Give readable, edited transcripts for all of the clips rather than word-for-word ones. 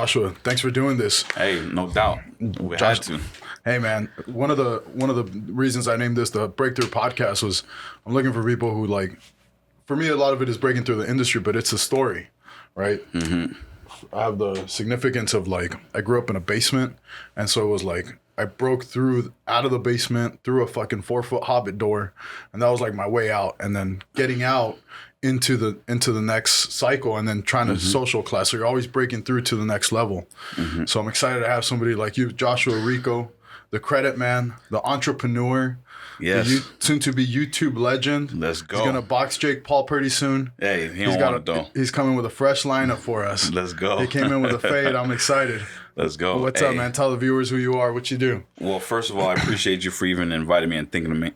Joshua, thanks for doing this. Hey, no doubt. We had to. Hey man, one of the reasons I named this the Breakthrough Podcast was I'm looking for people who, like, for me a lot of it is breaking through the industry, but it's a story, right? Mm-hmm. I have the significance of, like, I grew up in a basement, and so it was like I broke through out of the basement through a fucking 4-foot hobbit door, and that was like my way out, and then getting out into the next cycle, and then trying to social class. So you're always breaking through to the next level. Mm-hmm. So I'm excited to have somebody like you, Joshua Rico, the credit man, the entrepreneur, yes, soon to be YouTube legend. Let's go. He's gonna box Jake Paul pretty soon. Hey, he's got it though. He's coming with a fresh lineup for us. Let's go. He came in with a fade. I'm excited. Let's go. What's up, man? Tell the viewers who you are, what you do. Well, first of all, I appreciate you for even inviting me and thinking of me,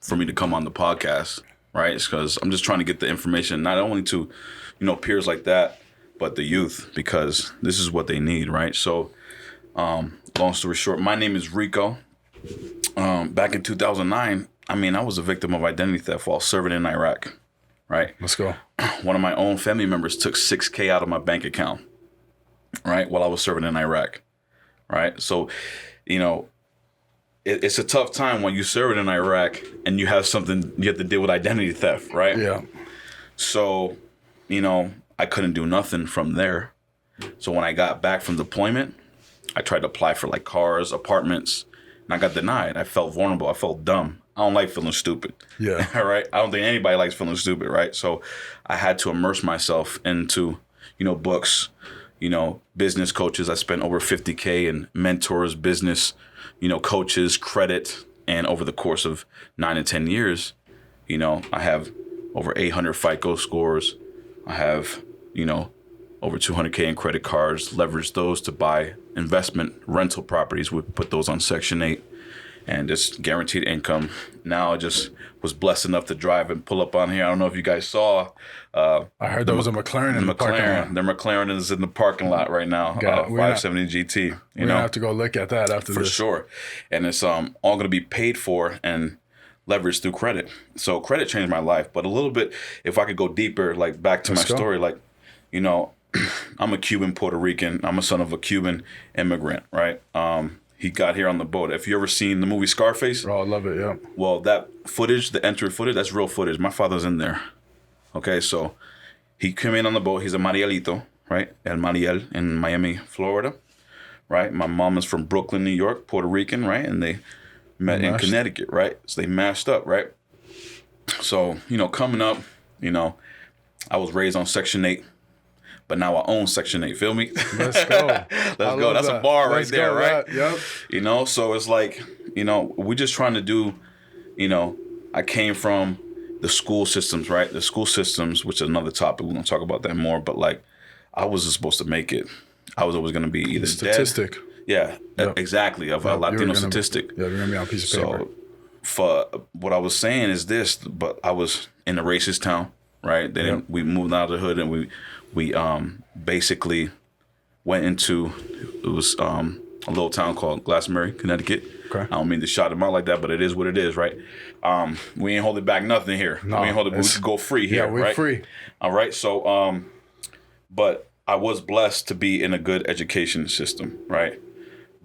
for me to come on the podcast. Right, it's because I'm just trying to get the information not only to, peers like that, but the youth, because this is what they need, right? So, long story short, my name is Rico. Back in 2009, I was a victim of identity theft while serving in Iraq, right? Let's go. One of my own family members took $6,000 out of my bank account, right, while I was serving in Iraq, right? So, it's a tough time when you serve in Iraq and you have to deal with identity theft, right? Yeah. So, I couldn't do nothing from there. So when I got back from deployment, I tried to apply for like cars, apartments, and I got denied. I felt vulnerable. I felt dumb. I don't like feeling stupid. Yeah. All right. I don't think anybody likes feeling stupid, right? So I had to immerse myself into, books, business coaches. I spent over $50,000 in mentors, business, coaches, credit. And over the course of 9 to 10 years, I have over 800 FICO scores. I have, over $200,000 in credit cards, leverage those to buy investment rental properties. We put those on Section 8 and just guaranteed income. Now I just was blessed enough to drive and pull up on here. I don't know if you guys saw. I heard there was a McLaren in the parking lot. The McLaren is in the parking lot right now. 570 GT. We're gonna have to go look at that after this. For sure. And it's all going to be paid for and leveraged through credit. So credit changed my life. But a little bit, if I could go deeper, like back to my story, like, I'm a Cuban Puerto Rican. I'm a son of a Cuban immigrant, right? He got here on the boat. If you ever seen the movie Scarface? Oh, I love it, yeah. Well, that footage, the entry footage, that's real footage. My father's in there. Okay, so he came in on the boat. He's a Marielito, right? El Mariel in Miami, Florida, right? My mom is from Brooklyn, New York, Puerto Rican, right? And they met in Connecticut, right? So they mashed up, right? So, coming up, I was raised on Section 8. But now I own Section 8, feel me? Let's go. Let's go. That's a bar right there, right? Yep. So it's like, we're just trying to do, I came from the school systems, right? The school systems, which is another topic. We're going to talk about that more. But, like, I wasn't supposed to make it. I was always going to be either statistic. Dead. Yeah, yep. Exactly. Of a Latino statistic. You're going to be on a piece of paper. So for what I was saying is this, but I was in a racist town, right? Then we moved out of the hood and we basically went into, it was a little town called Glastonbury, Connecticut. Okay. I don't mean to shout them out like that, but it is what it is, right? We ain't holding back nothing here. No, we could go free here, yeah, we're right? free. All right, so, but I was blessed to be in a good education system, right?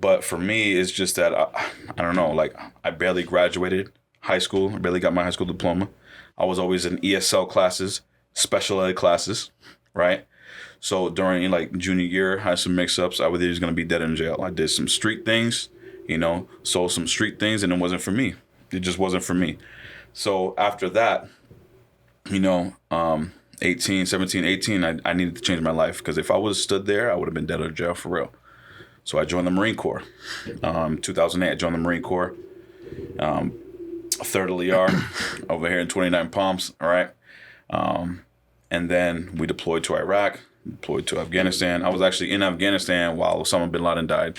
But for me, it's just that, I don't know, like I barely graduated high school. I barely got my high school diploma. I was always in ESL classes, special ed classes, right? So during like junior year, I had some mix-ups. I was either going to be dead in jail. I did some street things, sold some street things, and it wasn't for me. It just wasn't for me. So after that, 17, 18, I needed to change my life because if I would have stood there, I would have been dead or jail for real. So I joined the Marine Corps. 2008, I joined the Marine Corps. Third of LER over here in 29 Palms, all right? And then we deployed to Iraq, deployed to Afghanistan. I was actually in Afghanistan while Osama bin Laden died.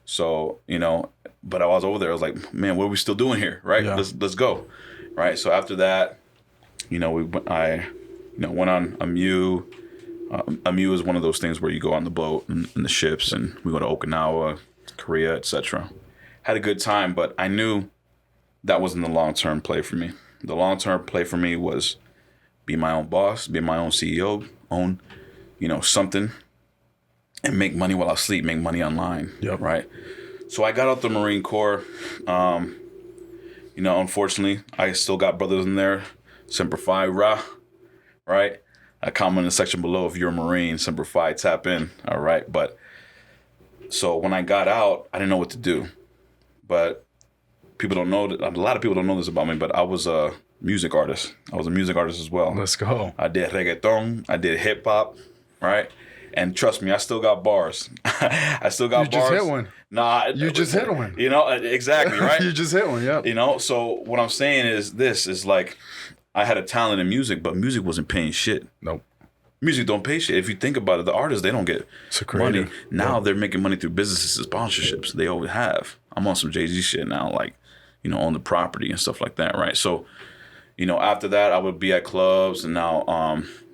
So, but I was over there. I was like, man, what are we still doing here, right? Yeah. Let's go, right? So after that, I went on a MEU. A MEU is one of those things where you go on the boat and the ships, and we go to Okinawa, Korea, etc. Had a good time, but I knew that wasn't the long-term play for me. The long-term play for me was be my own boss, be my own CEO, own, something. and make money while I sleep, make money online. Yep. Right. So I got out the Marine Corps. Unfortunately, I still got brothers in there. Semper Fi, Ra. Right. Comment in the section below if you're a Marine. Semper Fi, tap in. All right. But so when I got out, I didn't know what to do. But people don't know that. A lot of people don't know this about me, but I was a music artist. I was a music artist as well. Let's go. I did reggaeton. I did hip hop. Right. And trust me, I still got bars. I still got bars. You just hit one. Nah. You just hit one. Exactly, right? You just hit one, yeah. So what I'm saying is like, I had a talent in music, but music wasn't paying shit. Nope. Music don't pay shit. If you think about it, the artists, they don't get money. Now they're making money through businesses and sponsorships. They always have. I'm on some Jay-Z shit now, like, own the property and stuff like that, right? So, after that, I would be at clubs, and now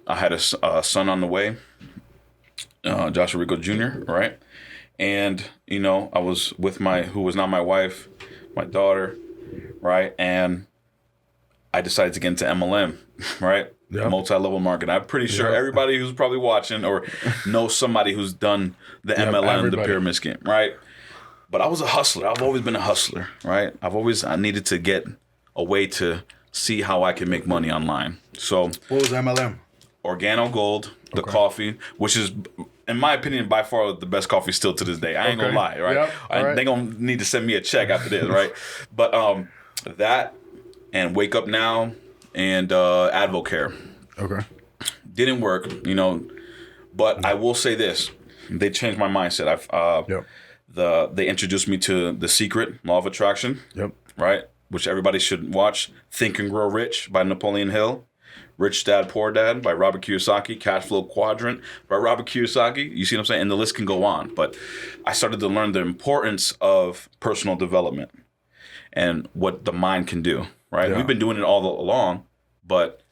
I had a son on the way. Joshua Rico Jr., right? And, I was with who was not my wife, my daughter, right? And I decided to get into MLM, right? Yep. Multi-level marketing. I'm pretty sure everybody who's probably watching or knows somebody who's done the MLM, the pyramid scheme, right? But I was a hustler. I've always been a hustler, right? I needed to get a way to see how I can make money online. So what was MLM? Organo Gold, the coffee, which is, in my opinion, by far the best coffee still to this day. I ain't gonna lie, right? Yep. They gonna need to send me a check after this, right? But that and Wake Up Now and Advocare. Okay. Didn't work, but I will say this: they changed my mindset. They introduced me to The Secret, Law of Attraction. Yep. Right, which everybody should watch. Think and Grow Rich by Napoleon Hill. Rich Dad, Poor Dad by Robert Kiyosaki, Cash Flow Quadrant by Robert Kiyosaki. You see what I'm saying? And the list can go on. But I started to learn the importance of personal development and what the mind can do, right? Yeah. We've been doing it all along, but,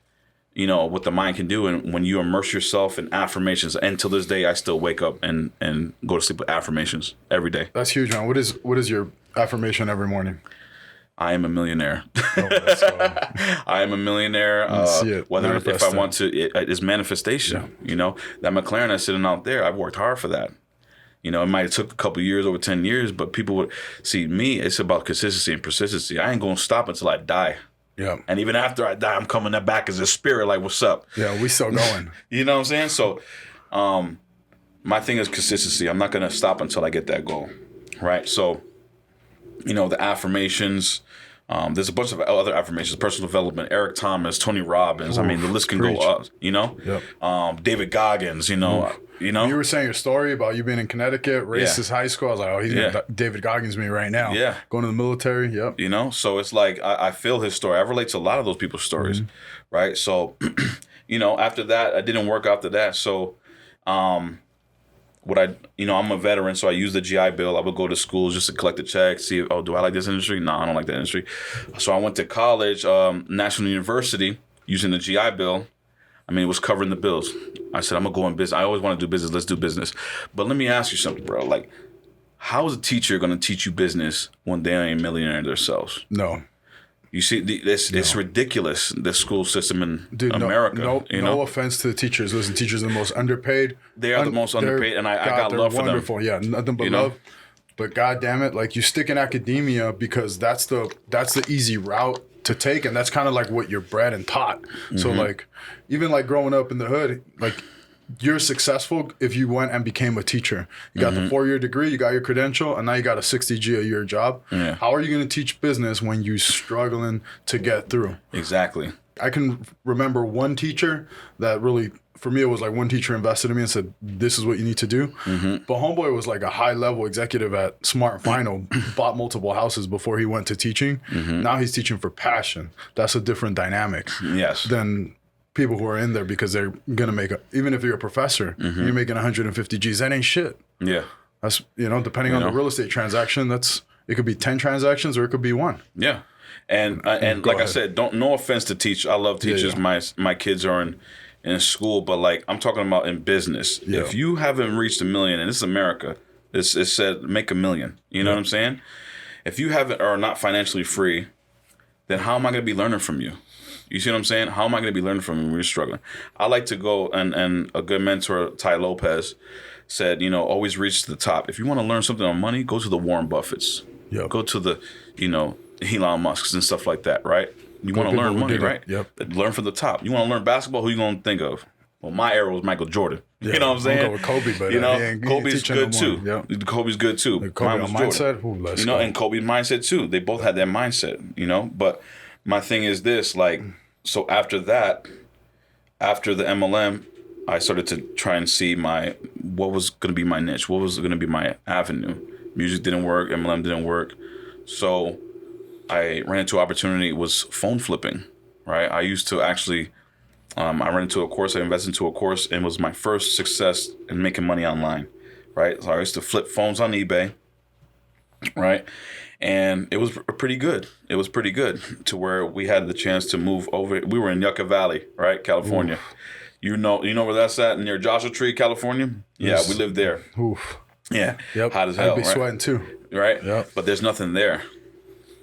what the mind can do. And when you immerse yourself in affirmations, and till this day, I still wake up and go to sleep with affirmations every day. That's huge, man. What is your affirmation every morning? I am a millionaire. I am a millionaire. Whether if I want to, it's manifestation. Yeah. That McLaren that's sitting out there, I've worked hard for that. It might have took a couple of years, over 10 years, but people would see me. It's about consistency and persistency. I ain't gonna stop until I die. Yeah. And even after I die, I'm coming back as a spirit. Like, what's up? Yeah, we still going. You know what I'm saying? So, my thing is consistency. I'm not gonna stop until I get that goal, right? So, the affirmations. There's a bunch of other affirmations, personal development, Eric Thomas, Tony Robbins. Ooh, I mean, the list can go up, Yep. David Goggins, You were saying your story about you being in Connecticut, racist high school. I was like, oh, he's gonna David Goggins me right now. Yeah. Going to the military. Yep. So it's like, I feel his story. I relate to a lot of those people's stories, right? So, after that, I didn't work after that. So, I'm a veteran, so I use the GI Bill. I would go to schools just to collect the check, see, do I like this industry? No, I don't like that industry. So I went to college, National University, using the GI Bill. I mean, it was covering the bills. I said, I'm going to go in business. I always want to do business. Let's do business. But let me ask you something, bro. Like, how is a teacher going to teach you business when they ain't a millionaire themselves? No. You see, it's ridiculous, the school system in America. No offense to the teachers. Listen, teachers are the most underpaid. They are the most underpaid, and I got love for them. Wonderful, yeah, nothing but love. But God damn it, like, you stick in academia because that's the easy route to take, and that's kind of like what you're bred and taught. Mm-hmm. So like, even like growing up in the hood, like, you're successful if you went and became a teacher. You got the 4-year degree, you got your credential, and now you got a 60G a year job. Yeah. How are you going to teach business when you're struggling to get through? Exactly. I can remember one teacher that really, for me, it was like one teacher invested in me and said, this is what you need to do. Mm-hmm. But homeboy was like a high-level executive at Smart Final, bought multiple houses before he went to teaching. Mm-hmm. Now he's teaching for passion. That's a different dynamic than people who are in there because they're going to make even if you're a professor, you're making 150 G's. That ain't shit. Yeah. That's, depending on the real estate transaction, it could be 10 transactions or it could be one. Yeah. And like I said, no offense to teach. I love teachers. Yeah. My kids are in school, but like, I'm talking about in business. Yeah. If you haven't reached $1 million, and this is America, it said make $1 million. You know what I'm saying? If you are not financially free, then how am I going to be learning from you? You see what I'm saying? How am I going to be learning from you when you're struggling? I like to go, and a good mentor, Ty Lopez, said, always reach to the top. If you want to learn something on money, go to the Warren Buffetts. Yep. Go to the, Elon Musk's and stuff like that, right? You want to learn money, right? Yep. Learn from the top. You want to learn basketball, who you going to think of? Well, my era was Michael Jordan. Yeah, you know what I'm saying? I'll go with Kobe, but Kobe's good too. Yep. Kobe's good too. The Kobe mindset, let's go. And Kobe's mindset too. They both had that mindset, But my thing is this, so after that, after the MLM, I started to try and see what was going to be my niche, what was going to be my avenue. Music didn't work, MLM didn't work, so I ran into an opportunity. It was phone flipping, right? I used to actually. I ran into a course. I invested into a course, and it was my first success in making money online, right? So I used to flip phones on eBay, right? And it was pretty good. It was pretty good to where we had the chance to move over. We were in Yucca Valley, right, California. Oof. You know where that's at, near Joshua Tree, California. Yeah, we lived there. Oof. Yeah, yep. Hot as hell. I'd be sweating too, right? Yep. But there's nothing there,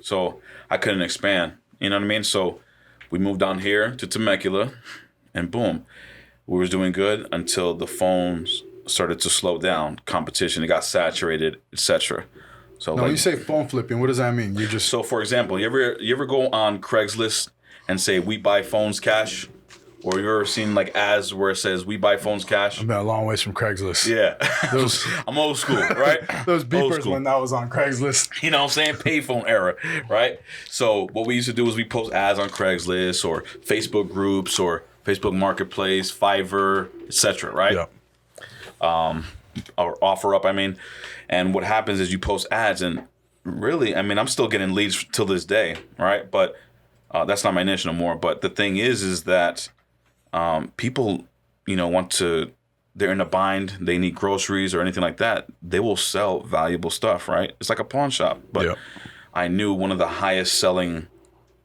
so I couldn't expand. You know what I mean? So we moved down here to Temecula, and boom, we was doing good until the phones started to slow down. Competition, it got saturated, etc. So when you say phone flipping, what does that mean? So for example, you ever go on Craigslist and say we buy phones cash? Or you ever seen ads where it says we buy phones cash? I've been a long ways from Craigslist. Yeah. I'm old school, right? Those beepers when I was on Craigslist. You know what I'm saying? Payphone era, right? So what we used to do is we post ads on Craigslist or Facebook groups or Facebook Marketplace, Fiverr, etc., right? Yeah. Or OfferUp, And what happens is you post ads, and really, I'm still getting leads till this day, right? But that's not my niche no more. But the thing is that people, they're in a bind, they need groceries or anything like that. They will sell valuable stuff, right? It's like a pawn shop. But I knew one of the highest selling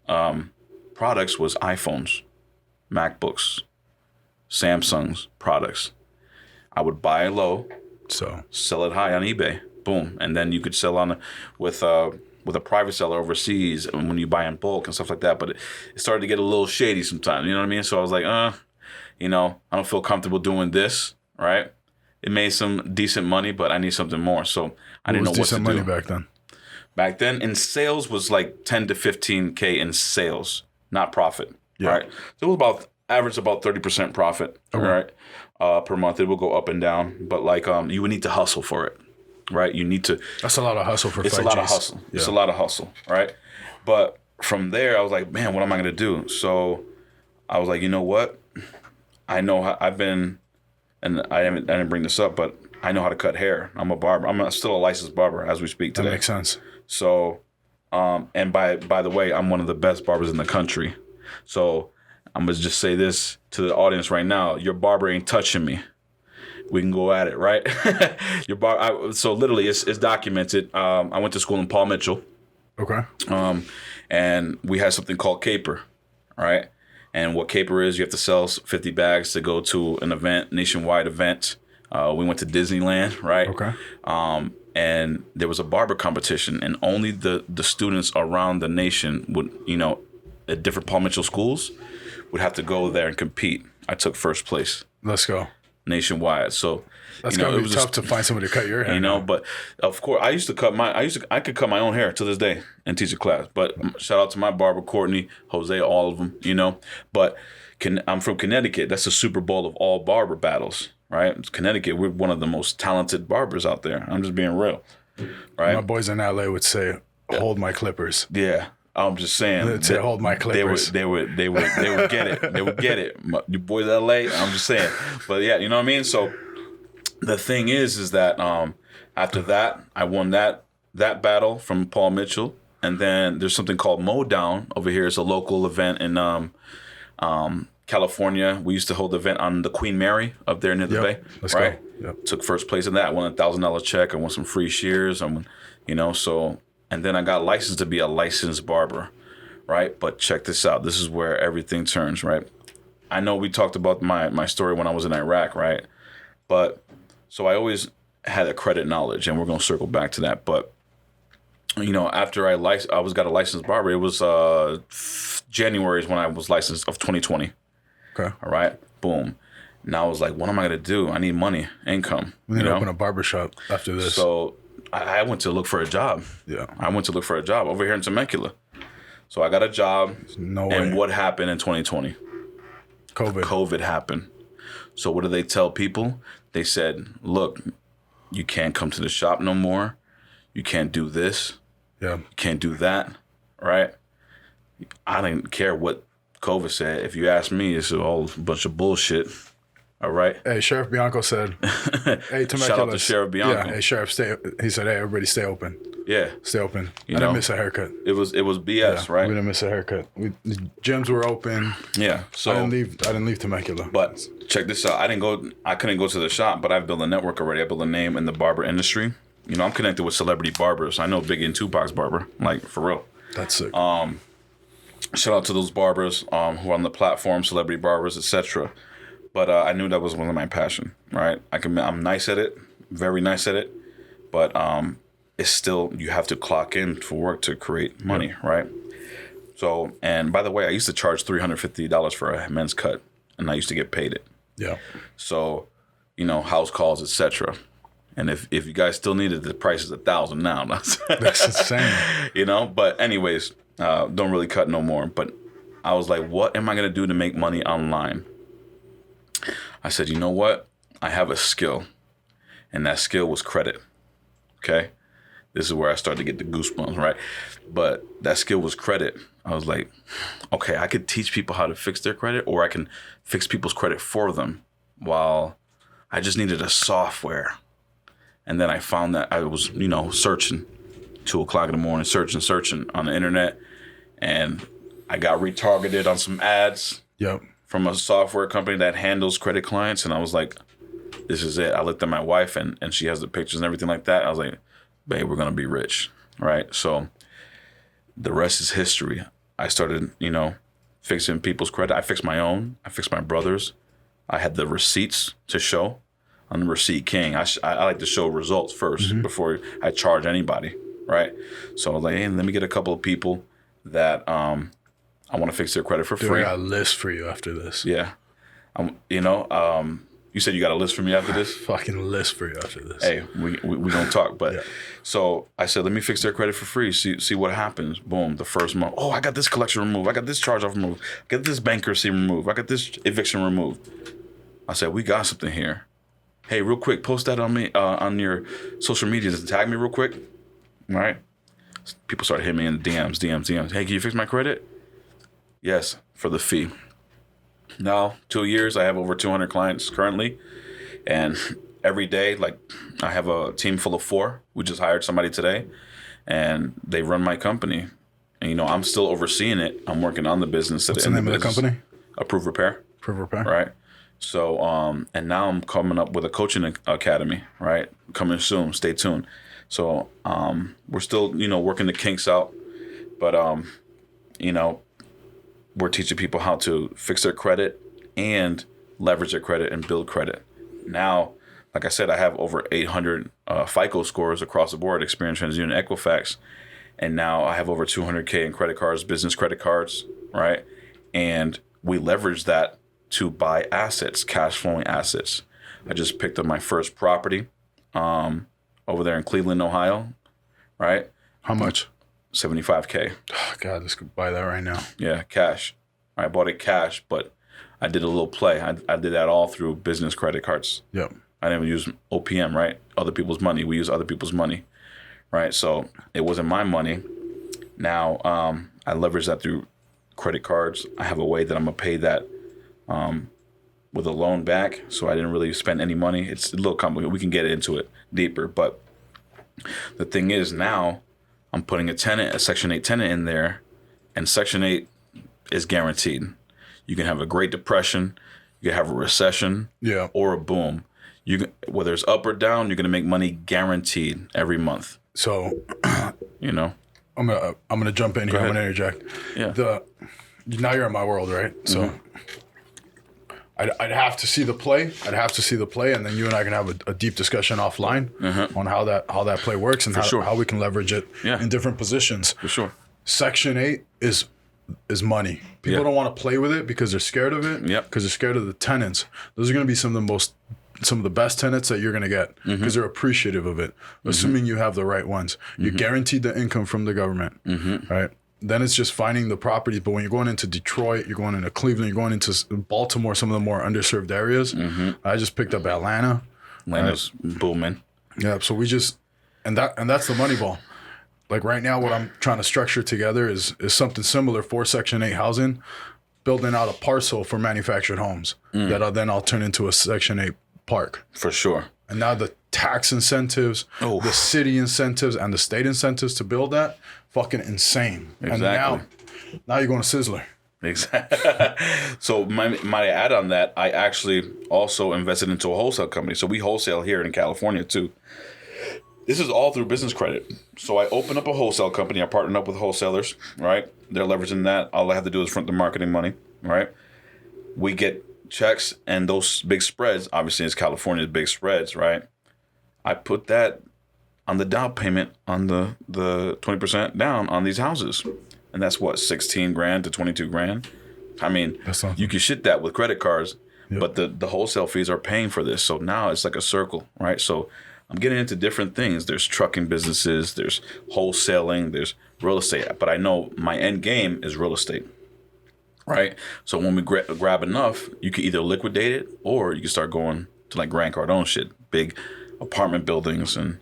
products was iPhones, MacBooks, Samsung's products. I would buy low, sell it high on eBay, boom, and then you could sell with a private seller overseas when you buy in bulk and stuff like that. But it started to get a little shady sometimes. You know what I mean? So I was like, I don't feel comfortable doing this, right? It made some decent money, but I need something more. So I didn't know what to do. Decent money back then? Back then, in sales was like 10 to 15K in sales, not profit, right? So it was average about 30% profit, right? Per month. It will go up and down, but you would need to hustle for it. Right, you need to. That's a lot of hustle for. It's a lot of hustle. Yeah. It's a lot of hustle, right? But from there, I was like, man, what am I gonna do? So I was like, you know what? I know how I've been, and I didn't bring this up, but I know how to cut hair. I'm a barber. I'm still a licensed barber as we speak today. That makes sense. So, and by the way, I'm one of the best barbers in the country. So I'm gonna just say this to the audience right now: your barber ain't touching me. We can go at it, right? So literally, it's documented. I went to school in Paul Mitchell. Okay. And we had something called caper, right? And what caper is, you have to sell 50 bags to go to an event, nationwide event. We went to Disneyland, right? Okay. And there was a barber competition, and only the students around the nation would, at different Paul Mitchell schools, would have to go there and compete. I took first place. Let's go. Nationwide, so that's gonna be tough to find somebody to cut your hair. But of course, I could cut my own hair to this day and teach a class. But shout out to my barber, Courtney, Jose, all of them. But I'm from Connecticut. That's the Super Bowl of all barber battles, right? Connecticut, we're one of the most talented barbers out there. I'm just being real, right? My boys in LA would say, "Hold my clippers." Yeah. I'm just saying. They'd say, "Hold my clippers." They would get it. They would get it. You boys LA. I'm just saying. But yeah, you know what I mean. So the thing is that after that, I won that battle from Paul Mitchell, and then there's something called Mow Down over here. It's a local event in California. We used to hold the event on the Queen Mary up there near the bay. Let's right? Go. Yep. Took first place in that. Won $1,000 check. I won some free shears. So. And then I got licensed to be a licensed barber, right? But check this out. This is where everything turns, right? I know we talked about my story when I was in Iraq, right? But so I always had a credit knowledge, and we're going to circle back to that. But, after I got a licensed barber, it was January is when I was licensed of 2020. Okay. All right. Boom. Now I was like, what am I gonna do? I need money, income. We need to open a barbershop after this. So I went to look for a job. Yeah. I went to look for a job over here in Temecula. So I got a job. No way. And what happened in 2020? COVID happened. So what did they tell people? They said, look, you can't come to the shop no more. You can't do this. Yeah. You can't do that. Right? I didn't care what COVID said. If you ask me, it's all a bunch of bullshit. All right. Hey, Sheriff Bianco said, hey, Temecula. Shout out to Sheriff Bianco. Yeah, hey, Sheriff, he said, hey, everybody stay open. Yeah. Stay open. I know, didn't miss a haircut. It was BS, right? We didn't miss a haircut. The gyms were open. Yeah. So I didn't leave Temecula. But check this out. I couldn't go to the shop, but I've built a network already. I built a name in the barber industry. You know, I'm connected with celebrity barbers. I know Biggie and Tupac's barber, like for real. That's sick. Shout out to those barbers who are on the platform, celebrity barbers, etc. But I knew that was one of my passion, right? I'm nice at it, very nice at it, but it's still, you have to clock in for work to create money, right? So, and by the way, I used to charge $350 for a men's cut, and I used to get paid it. Yeah. So, you know, house calls, etc. And if you guys still need it, the price is $1,000 now. That's insane. You know, but anyways, don't really cut no more. But I was like, what am I going to do to make money online? I said, you know what? I have a skill. And that skill was credit. Okay? This is where I started to get the goosebumps, right? But that skill was credit. I was like, okay, I could teach people how to fix their credit, or I can fix people's credit for them, while I just needed a software. And then I found that I was, you know, searching 2 o'clock in the morning, searching on the internet. And I got retargeted on some ads. Yep. From a software company that handles credit clients. And I was like, this is it. I looked at my wife and she has the pictures and everything like that. I was like, babe, we're going to be rich. Right. So the rest is history. I started, you know, fixing people's credit. I fixed my own. I fixed my brother's. I had the receipts to show. I'm the receipt king. I like to show results first before I charge anybody. Right. So I was like, hey, let me get a couple of people that I want to fix their credit for free. I got a list for you after this. Yeah. You know, you said you got a list for me after this? Fucking list for you after this. Hey, we gonna talk. But yeah. So I said, let me fix their credit for free. See what happens. Boom. The first month. Oh, I got this collection removed. I got this charge off removed. I got this bankruptcy removed. I got this eviction removed. I said, we got something here. Hey, real quick, post that on me on your social media and tag me real quick. All right. People started hitting me in the DMs. Hey, can you fix my credit? Yes, for the fee. Now, 2 years, I have over 200 clients currently. And every day, like, I have a team full of 4. We just hired somebody today. And they run my company. And, you know, I'm still overseeing it. I'm working on the business. What's the name of the company? Approved Repair. Approved Repair. Right. So, and now I'm coming up with a coaching academy, right? Coming soon. Stay tuned. So, we're still, you know, working the kinks out. But, you know, we're teaching people how to fix their credit and leverage their credit and build credit. Now, like I said, I have over 800 FICO scores across the board, Experian, TransUnion, Equifax. And now I have over 200K in credit cards, business credit cards, right? And we leverage that to buy assets, cash flowing assets. I just picked up my first property over there in Cleveland, Ohio, right? How much? 75K. Oh, God, let's go buy that right now. Yeah, cash. I bought it cash, but I did a little play. I did that all through business credit cards. Yep. I didn't even use OPM, right? Other people's money. We use other people's money, right? So it wasn't my money. Now I leverage that through credit cards. I have a way that I'm going to pay that with a loan back. So I didn't really spend any money. It's a little complicated. We can get into it deeper. But the thing is now, I'm putting a Section 8 tenant in there, and Section 8 is guaranteed. You can have a Great Depression, you can have a recession, yeah, or a boom. Whether it's up or down, you're gonna make money guaranteed every month. So, you know, I'm gonna jump in here. I'm gonna interject. Yeah. Now you're in my world, right? So, I'd have to see the play. And then you and I can have a deep discussion offline on how that play works and how we can leverage it in different positions. For sure. Section 8 is is money. People don't want to play with it because they're scared of it. Yep. Because they're scared of the tenants. Those are going to be some of the best tenants that you're going to get because they're appreciative of it, assuming you have the right ones. You're guaranteed the income from the government, right? Then it's just finding the properties. But when you're going into Detroit, you're going into Cleveland, you're going into Baltimore, some of the more underserved areas. I just picked up Atlanta. Atlanta's booming. Yeah, so we just and that's the money ball. Like right now, what I'm trying to structure together is something similar for Section 8 housing, building out a parcel for manufactured homes that I'll turn into a Section 8 park. For sure. And now the tax incentives, the city incentives, and the state incentives to build that, fucking insane. Exactly. And now you're going to Sizzler. Exactly. So my add on that, I actually also invested into a wholesale company. So we wholesale here in California too. This is all through business credit. So I opened up a wholesale company. I partnered up with wholesalers, right? They're leveraging that. All I have to do is front the marketing money, right? We get checks and those big spreads. Obviously, it's California's big spreads, right? I put that on the down payment on the 20% down on these houses. And that's what, 16 grand to 22 grand? I mean, you can shit that with credit cards, but the wholesale fees are paying for this. So now it's like a circle, right? So I'm getting into different things. There's trucking businesses, there's wholesaling, there's real estate. But I know my end game is real estate, right? So when we grab enough, you can either liquidate it or you can start going to like Grant Cardone shit, big apartment buildings and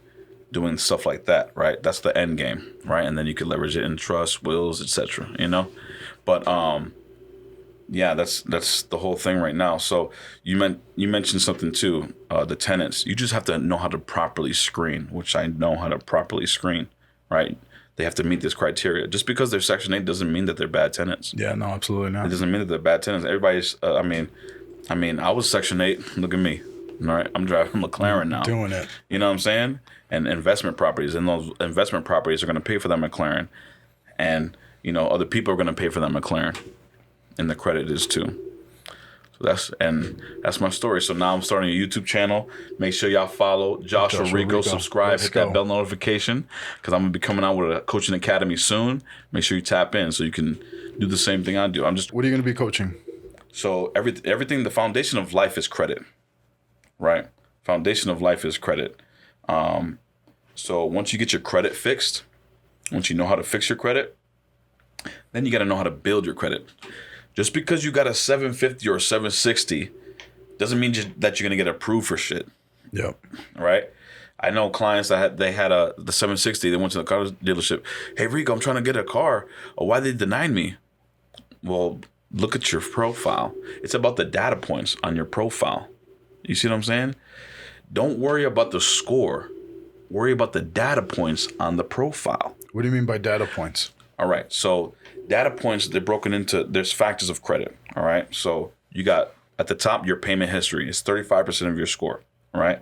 doing stuff like that, right? That's the end game, right? And then you can leverage it in trust, wills, etc. You know, but yeah, that's the whole thing right now. So you mentioned something too, the tenants. You just have to know how to properly screen, which I know how to properly screen, right? They have to meet this criteria. Just because they're Section 8 doesn't mean that they're bad tenants. Yeah, no, absolutely not. It doesn't mean that they're bad tenants. Everybody's, I mean, I was Section 8. Look at me. All right, I'm driving a McLaren now. Doing it. You know what I'm saying? And investment properties. And those investment properties are going to pay for that McLaren. And, you know, other people are going to pay for that McLaren. And the credit is too. So that's my story. So now I'm starting a YouTube channel. Make sure y'all follow Joshua Rico. Subscribe, hit that bell notification, because I'm gonna be coming out with a coaching academy soon. Make sure you tap in so you can do the same thing I do. What are you gonna be coaching? So everything. The foundation of life is credit, right? Foundation of life is credit. So once you get your credit fixed, once you know how to fix your credit, then you got to know how to build your credit. Just because you got a 750 or a 760 doesn't mean that you're gonna get approved for shit. Yep. Right? I know clients that had the 760. They went to the car dealership. Hey Rico, I'm trying to get a car. Oh, why they denied me? Well, look at your profile. It's about the data points on your profile. You see what I'm saying? Don't worry about the score. Worry about the data points on the profile. What do you mean by data points? All right. So data points, they're broken into, there's factors of credit. All right. So you got at the top, your payment history is 35% of your score. All right.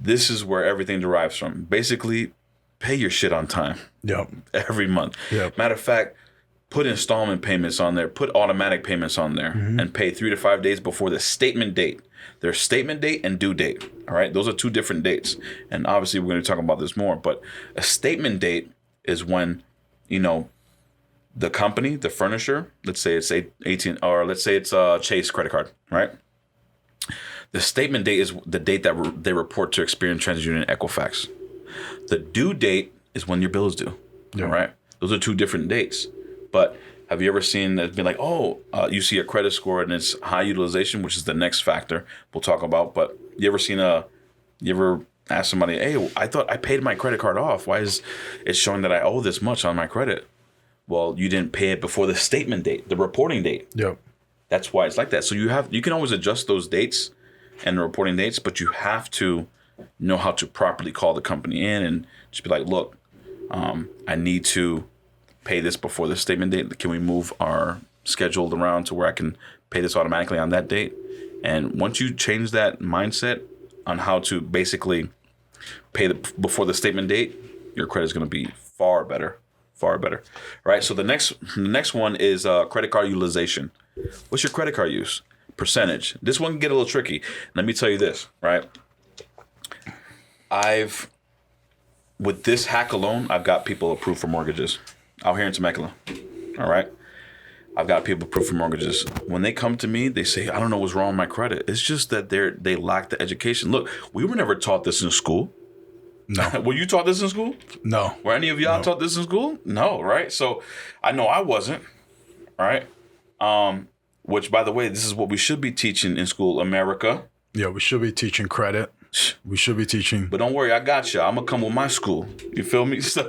This is where everything derives from. Basically, pay your shit on time. Yep. Every month. Yep. Matter of fact, put installment payments on there, put automatic payments on there, and pay 3 to 5 days before the statement date. There's statement date and due date. All right. Those are two different dates. And obviously, we're going to talk about this more. But a statement date is when, you know, the company, the furnisher, let's say it's 18, or let's say it's a Chase credit card, right? The statement date is the date that they report to Experian, TransUnion, and Equifax. The due date is when your bill is due, all right? Those are two different dates. But have you ever seen that be like, you see a credit score and it's high utilization, which is the next factor we'll talk about. But you ever ask somebody, hey, I thought I paid my credit card off. Why is it showing that I owe this much on my credit? Well, you didn't pay it before the statement date, the reporting date. Yep. That's why it's like that. So you can always adjust those dates and the reporting dates, but you have to know how to properly call the company in and just be like, look, I need to pay this before the statement date. Can we move our schedule around to where I can pay this automatically on that date? And once you change that mindset on how to basically pay before the statement date, your credit is going to be far better. Far better. All right. So the next one is credit card utilization. What's your credit card use? Percentage. This one can get a little tricky. Let me tell you this, right? With this hack alone, I've got people approved for mortgages out here in Temecula. All right. I've got people approved for mortgages. When they come to me, they say, I don't know what's wrong with my credit. It's just that they lack the education. Look, we were never taught this in school. No. Were you taught this in school? No. Were any of y'all taught this in school? No, right? So I know I wasn't, right? Which, by the way, this is what we should be teaching in school, America. Yeah, we should be teaching credit. We should be teaching. But don't worry, I got you. I'm going to come with my school. You feel me? So,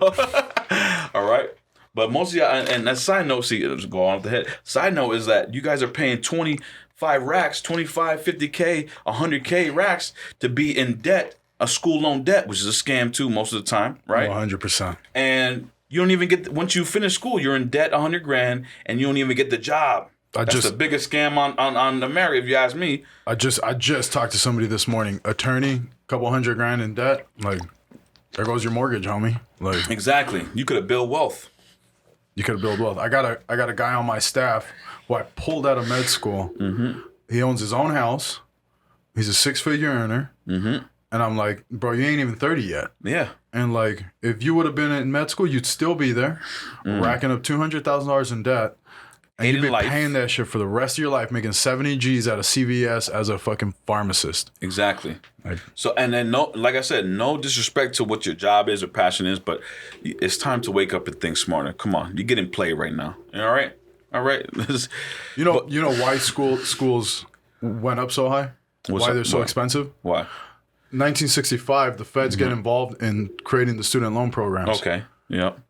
all right? But most of y'all, and that side note, see, let's go on with the head. Side note is that you guys are paying 25 racks, 25, 50K, 100K racks to be in debt, a school loan debt, which is a scam too most of the time, right? 100%. And you don't even get, once you finish school, you're in debt 100 grand and you don't even get the job. That's the biggest scam on America, if you ask me. I just talked to somebody this morning, attorney, couple $100 grand in debt. Like, there goes your mortgage, homie. Like, exactly. You could have built wealth. You could have built wealth. I got a guy on my staff who I pulled out of med school. Mm-hmm. He owns his own house. He's a 6-figure earner. Mm-hmm. And I'm like, bro, you ain't even 30 yet. Yeah. And like, if you would have been in med school, you'd still be there, racking up $200,000 in debt. And you'd be paying that shit for the rest of your life, making 70 G's out of CVS as a fucking pharmacist. Exactly. So, and then like I said, no disrespect to what your job is or passion is, but it's time to wake up and think smarter. Come on, you're getting played right now. All right. You know why schools went up so high? Why they're so expensive? Why? 1965, the feds get involved in creating the student loan programs. Okay. Yep.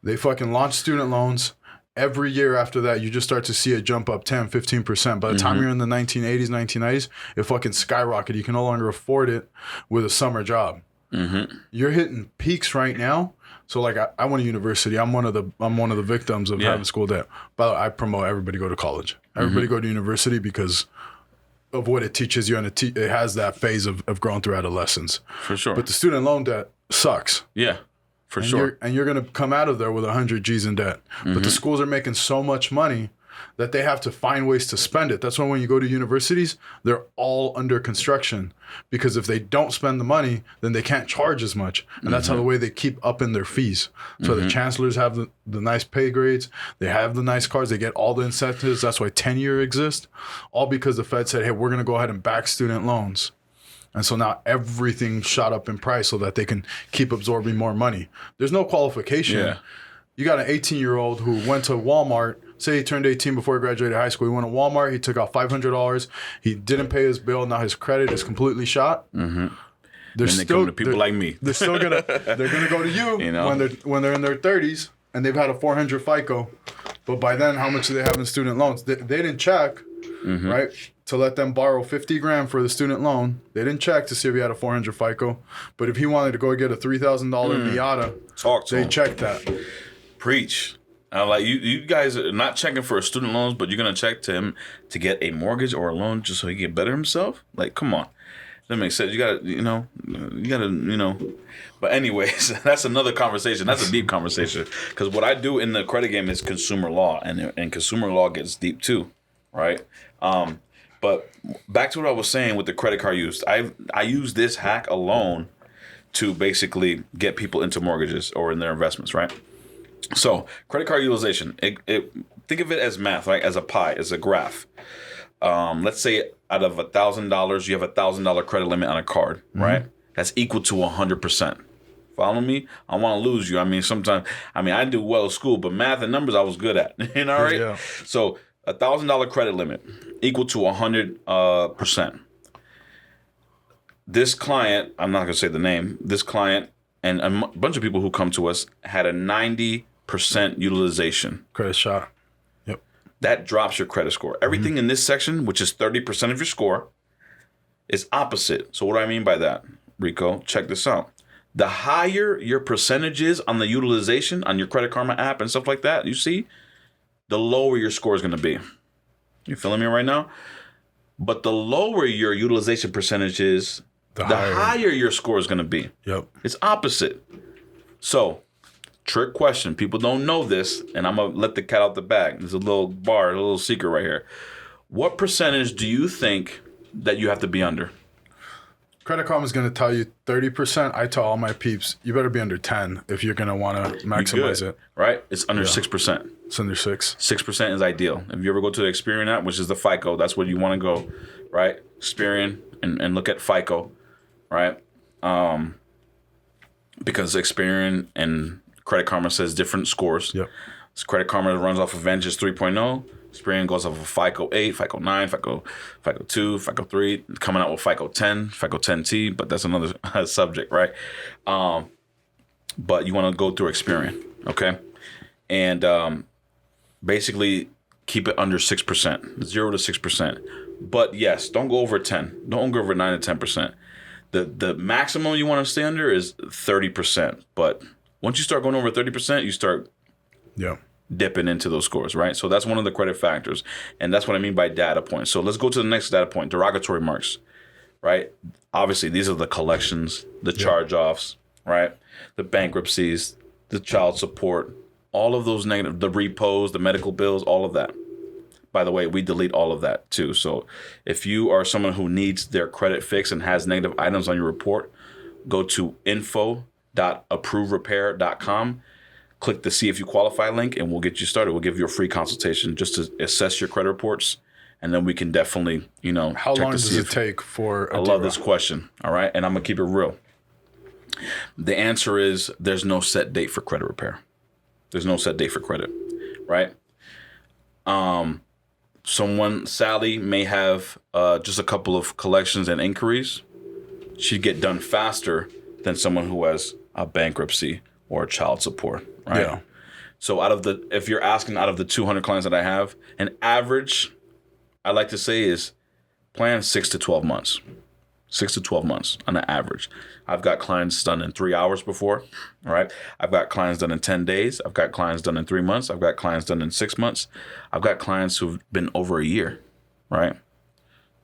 They fucking launched student loans. Every year after that, you just start to see it jump up 10, 15%. By the time you're in the 1980s, 1990s, it fucking skyrocketed. You can no longer afford it with a summer job. Mm-hmm. You're hitting peaks right now. So like I went to university. I'm one of the victims of having school debt. But I promote everybody go to college. Everybody go to university because of what it teaches you, and it has that phase of growing through adolescence. For sure. But the student loan debt sucks. Yeah. For sure. And you're going to come out of there with 100 G's in debt. Mm-hmm. But the schools are making so much money that they have to find ways to spend it. That's why when you go to universities, they're all under construction. Because if they don't spend the money, then they can't charge as much. And that's how the way they keep upping their fees. So the chancellors have the nice pay grades. They have the nice cars. They get all the incentives. That's why tenure exists. All because the Fed said, hey, we're going to go ahead and back student loans. And so now everything shot up in price so that they can keep absorbing more money. There's no qualification. Yeah. You got an 18-year-old who went to Walmart. Say he turned 18 before he graduated high school. He went to Walmart. He took out $500. He didn't pay his bill. Now his credit is completely shot. Mm-hmm. They're still to people like me. They're gonna go to you, when they're in their 30s and they've had a 400 FICO. But by then, how much do they have in student loans? They didn't check, right? To let them borrow 50 grand for the student loan. They didn't check to see if he had a 400 FICO. But if he wanted to go get a $3,000 Miata, they checked that. Preach. Like you guys are not checking for student loans, but you're gonna check to him to get a mortgage or a loan just so he can better himself. Like, come on, that makes sense. You gotta. But anyways, that's another conversation. That's a deep conversation because what I do in the credit game is consumer law, and consumer law gets deep too, right? But back to what I was saying with the credit card use, I use this hack alone to basically get people into mortgages or in their investments, right? So credit card utilization, think of it as math, right? As a pie, as a graph. Let's say out of $1,000, you have $1,000 credit limit on a card, right? That's equal to 100%. Follow me? I want to lose you. I mean, sometimes, I do well at school, but math and numbers I was good at. Right? Yeah. So $1,000 credit limit equal to 100%. This client, I'm not going to say the name, this client and a bunch of people who come to us had a 90% utilization. Credit shot. Yep. That drops your credit score. Everything in this section, which is 30% of your score, is opposite. So what do I mean by that, Rico? Check this out. The higher your percentage is on the utilization on your Credit Karma app and stuff like that, you see, the lower your score is going to be. You feeling me right now? But the lower your utilization percentage is, the higher your score is going to be. Yep. It's opposite. So, trick question. People don't know this, and I'm going to let the cat out the bag. There's a little secret right here. What percentage do you think that you have to be under? Credit Karma is going to tell you 30%. I tell all my peeps, you better be under 10 if you're going to want to maximize it. Right? It's under 6%. It's under 6. 6% is ideal. If you ever go to the Experian app, which is the FICO, that's where you want to go, right? Experian and look at FICO, right? Because Experian and Credit Karma says different scores. Yep. So Credit Karma runs off of Vengeance 3.0. Experian goes off of FICO 8, FICO 9, FICO 2, FICO 3, coming out with FICO 10, FICO 10T, but that's another subject, right? But you want to go through Experian, okay? And basically keep it under 6%, 0 to 6%. But yes, don't go over 10. Don't go over 9 to 10%. The maximum you want to stay under is 30%. But once you start going over 30%, you start dipping into those scores, right? So that's one of the credit factors. And that's what I mean by data points. So let's go to the next data point, derogatory marks, right? Obviously, these are the collections, the charge-offs, right? The bankruptcies, the child support, all of those negative, the repos, the medical bills, all of that. By the way, we delete all of that too. So if you are someone who needs their credit fixed and has negative items on your report, go to info.approverepair.com. Click the see if you qualify link and we'll get you started. We'll give you a free consultation just to assess your credit reports. And then we can definitely, how long does it take for I love this question. All right. And I'm going to keep it real. The answer is there's no set date for credit repair. There's no set date for credit. Right. Sally may have just a couple of collections and inquiries. She'd get done faster than someone who has a bankruptcy or child support, right? Yeah. So if you're asking out of the 200 clients that I have, an average, I like to say is plan 6 to 12 months. 6 to 12 months on an average. I've got clients done in 3 hours before, all right? I've got clients done in 10 days. I've got clients done in 3 months. I've got clients done in 6 months. I've got clients who've been over a year, right?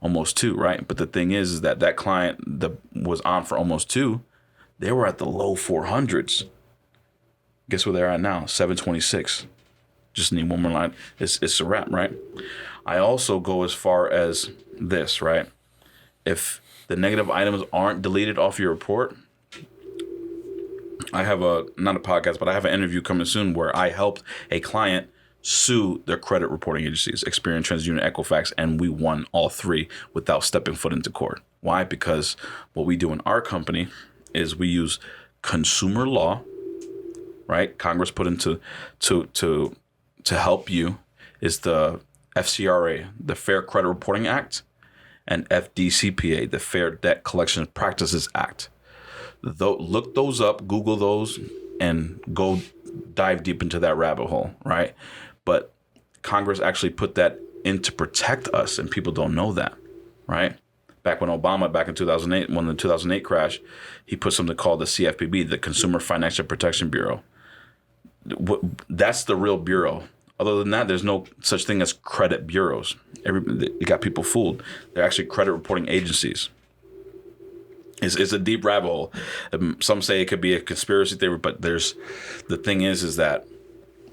Almost 2, right? But the thing is that client that was on for almost 2, they were at the low 400s. Guess where they're at now? 726. Just need one more line. It's a wrap, right? I also go as far as this, right? If the negative items aren't deleted off your report, I have not a podcast, but I have an interview coming soon where I helped a client sue their credit reporting agencies, Experian, TransUnion, Equifax, and we won all 3 without stepping foot into court. Why? Because what we do in our company is we use consumer law, right? Congress put into to help you is the FCRA, the Fair Credit Reporting Act, and FDCPA, the Fair Debt Collection Practices Act. Look those up, Google those, and go dive deep into that rabbit hole, right? But Congress actually put that in to protect us, and people don't know that, right? Back when Obama, back in 2008, when the 2008 crash, he put something called the CFPB, the Consumer Financial Protection Bureau. That's the real bureau. Other than that, there's no such thing as credit bureaus. You got people fooled. They're actually credit reporting agencies. It's a deep rabbit hole. Some say it could be a conspiracy theory, but the thing is that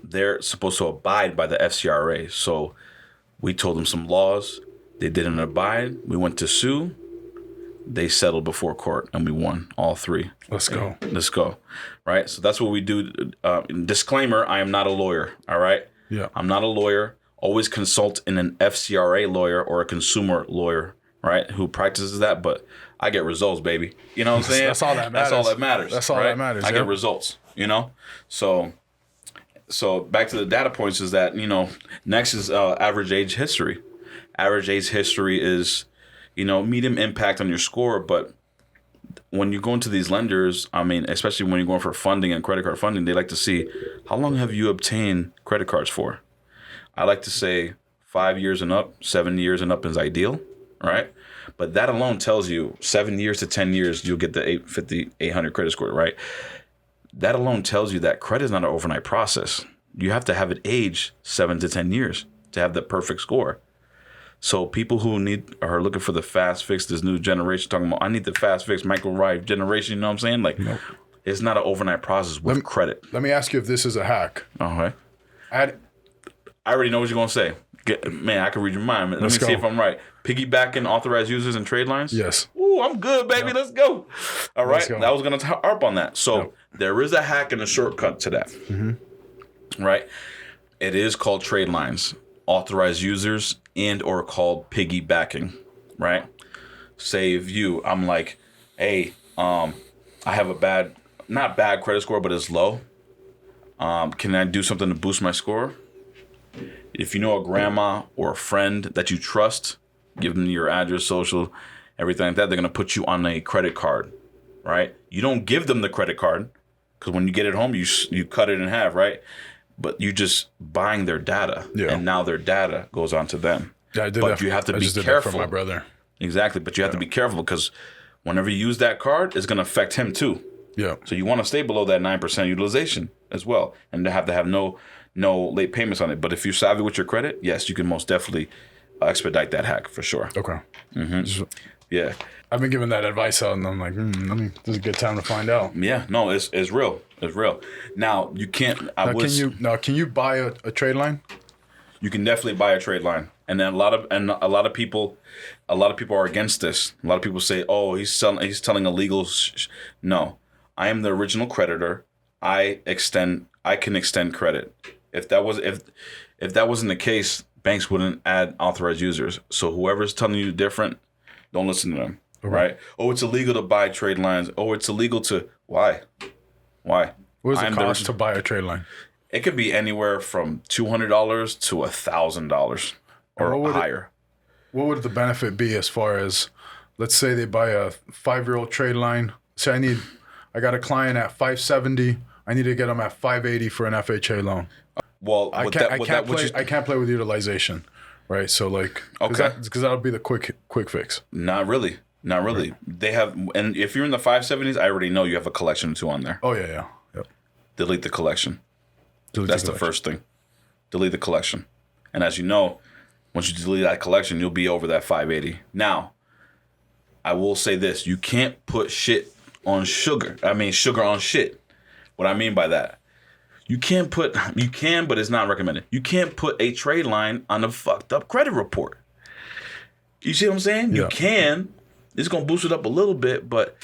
they're supposed to abide by the FCRA. So we told them some laws. They didn't abide. We went to sue. They settled before court, and we won all 3. Let's go. Right? So that's what we do. Disclaimer, I am not a lawyer, all right? Yeah. I'm not a lawyer. Always consult in an FCRA lawyer or a consumer lawyer, right, who practices that. But I get results, baby. You know what I'm saying? That's all that matters. That's all that matters. I get results, So back to the data points is that, next is average age history. Average age history is, medium impact on your score. But when you go into these lenders, especially when you're going for funding and credit card funding, they like to see how long have you obtained credit cards for? I like to say 5 years and up, 7 years and up is ideal, right? But that alone tells you 7 years to 10 years, you'll get the 850, 800 credit score, right? That alone tells you that credit is not an overnight process. You have to have it age 7 to 10 years to have the perfect score. So people who are looking for the fast fix, this new generation talking about, I need the fast fix micro-ride generation, you know what I'm saying? Nope. It's not an overnight process with credit. Let me ask you if this is a hack. Okay. I already know what you're going to say. Man, I can read your mind. Let me see if I'm right. Piggybacking authorized users and trade lines? Yes. Ooh, I'm good, baby. Yep. Let's go. All right. I was going to harp on that. So there is a hack and a shortcut to that. Mm-hmm. Right? It is called trade lines, authorized users, and or called piggybacking. Right? Say if I'm like, hey, I have a not bad credit score, but it's low. Can I do something to boost my score? If you know a grandma or a friend that you trust, give them your address, social, everything like that. They're going to put you on a credit card, right? You don't give them the credit card because when you get it home, you cut it in half, right? But you just buying their data, and now their data goes on to them. Yeah, I did but that. You have to I be just did careful. That for my brother. Exactly, but you have to be careful because whenever you use that card, it's going to affect him too. Yeah. So you want to stay below that 9% utilization as well, and to have no late payments on it. But if you're savvy with your credit, yes, you can most definitely expedite that hack for sure. Okay. Mm-hmm. Yeah. I've been giving that advice out, and I'm like, this is a good time to find out. Yeah. No, it's real. It's real. Now you can't. Can you buy a trade line? You can definitely buy a trade line, and then a lot of people are against this. A lot of people say, "Oh, he's telling illegal." No, I am the original creditor. I can extend credit. If that wasn't the case, banks wouldn't add authorized users. So whoever's telling you different, don't listen to them. Okay. Right? Oh, it's illegal to buy trade lines. Oh, it's illegal to why? What does it cost to buy a trade line? It could be anywhere from $200 to $1,000 or higher. What would the benefit be as far as, let's say they buy a 5-year-old trade line. Say I got a client at 570. I need to get them at 580 for an FHA loan. Well, I can't play with utilization, right? So because that'll be the quick fix. Not really. Right. They have, and if you're in the 570s, I already know you have a collection or two on there. Oh yeah. Yep. Delete the collection. That's the first thing. Delete the collection, and as you know, once you delete that collection, you'll be over that 580. Now, I will say this: you can't put shit on sugar. I mean, sugar on shit. What I mean by that, you can, but it's not recommended. You can't put a trade line on a fucked up credit report. You see what I'm saying? Yeah. You can. It's going to boost it up a little bit, but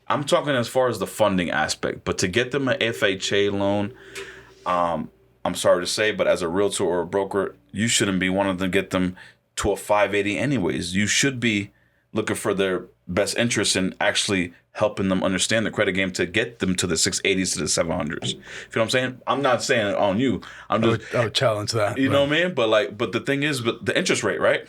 I'm talking as far as the funding aspect. But to get them an FHA loan, I'm sorry to say, but as a realtor or a broker, you shouldn't be wanting to get them to a 580 anyways. You should be looking for their best interest in actually helping them understand the credit game to get them to the 680s to the 700s. You know what I'm saying? I'm not saying it on you. I would challenge that. You know what I mean? But the thing is, the interest rate, right?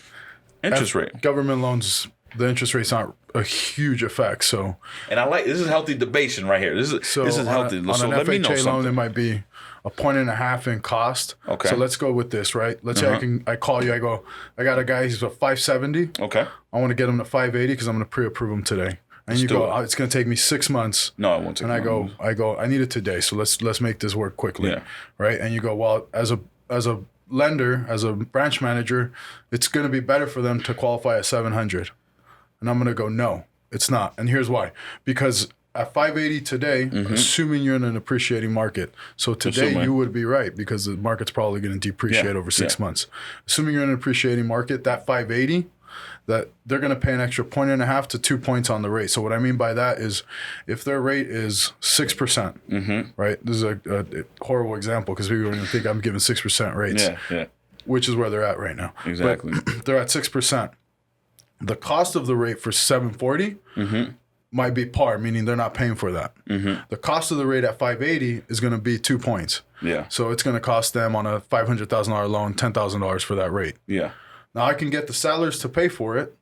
Interest rate. Government loans, the interest rate's not a huge effect. So, and this is healthy debation right here. This is healthy. On an FHA loan, it might be 1.5 in cost. Okay. So let's go with this, right? Let's say I call you. I go, I got a guy. He's a 570. Okay. I want to get him to 580 because I'm going to pre-approve him today. And you go, it's going to take me 6 months. No, it won't take. And I go, I need it today. So let's make this work quickly. Yeah. Right. And you go, well, as a lender, as a branch manager, it's going to be better for them to qualify at 700. And I'm going to go, no, it's not. And here's why. Because at 580 today, assuming you're in an appreciating market, so today you would be right because the market's probably going to depreciate over 6 months. Assuming you're in an appreciating market, that 580, that they're going to pay an extra 1.5 to 2 points on the rate. So what I mean by that is if their rate is 6%, right? This is a horrible example because people are going to think I'm giving 6% rates, which is where they're at right now. Exactly. But they're at 6%. The cost of the rate for 740 might be par, meaning they're not paying for that. The cost of the rate at 580 is going to be 2 points. Yeah. So it's going to cost them on a $500,000 loan $10,000 for that rate. Yeah. Now I can get the sellers to pay for it.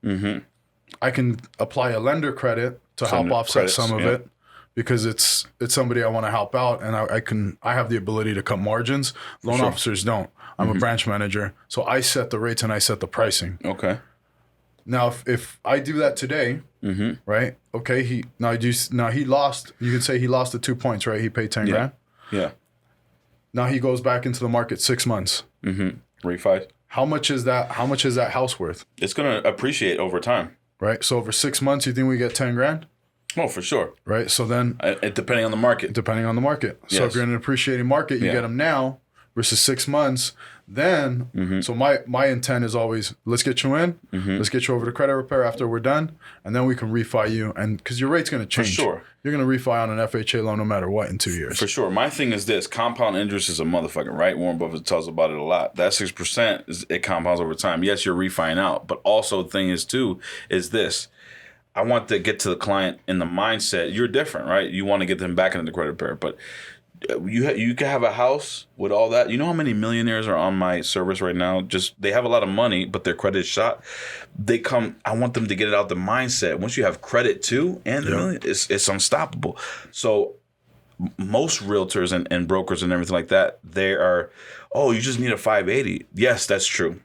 I can apply a lender credit to help offset some of it because it's somebody I want to help out, and I have the ability to cut margins. Loan officers don't. I'm a branch manager, so I set the rates and I set the pricing. Okay. Now, if I do that today, right? Okay, he lost. You could say he lost the 2 points, right? He paid 10 grand. Yeah. Now he goes back into the market 6 months. Refi. How much is that house worth? It's going to appreciate over time. Right. So over 6 months, you think we get 10 grand? Oh, for sure. Right. So then, depending on the market. Depending on the market. So if you're in an appreciating market, you get them now. versus 6 months, then so my intent is always, let's get you in, let's get you over to credit repair after we're done, and then we can refi you, and because your rate's going to change. For sure. You're going to refi on an FHA loan no matter what in 2 years. For sure. My thing is this: compound interest is a motherfucker, right? Warren Buffett tells about it a lot. That 6% it compounds over time. Yes, you're refining out, but also the thing is too is this: I want to get to the client in the mindset. You're different, right? You want to get them back into the credit repair, but you can have a house with all that. You know how many millionaires are on my service right now? Just they have a lot of money, but their credit is shot. They come. I want them to get it out the mindset. Once you have credit too, and the million, it's unstoppable. So most realtors and brokers and everything like that, they are, oh, you just need a 580. Yes, that's true.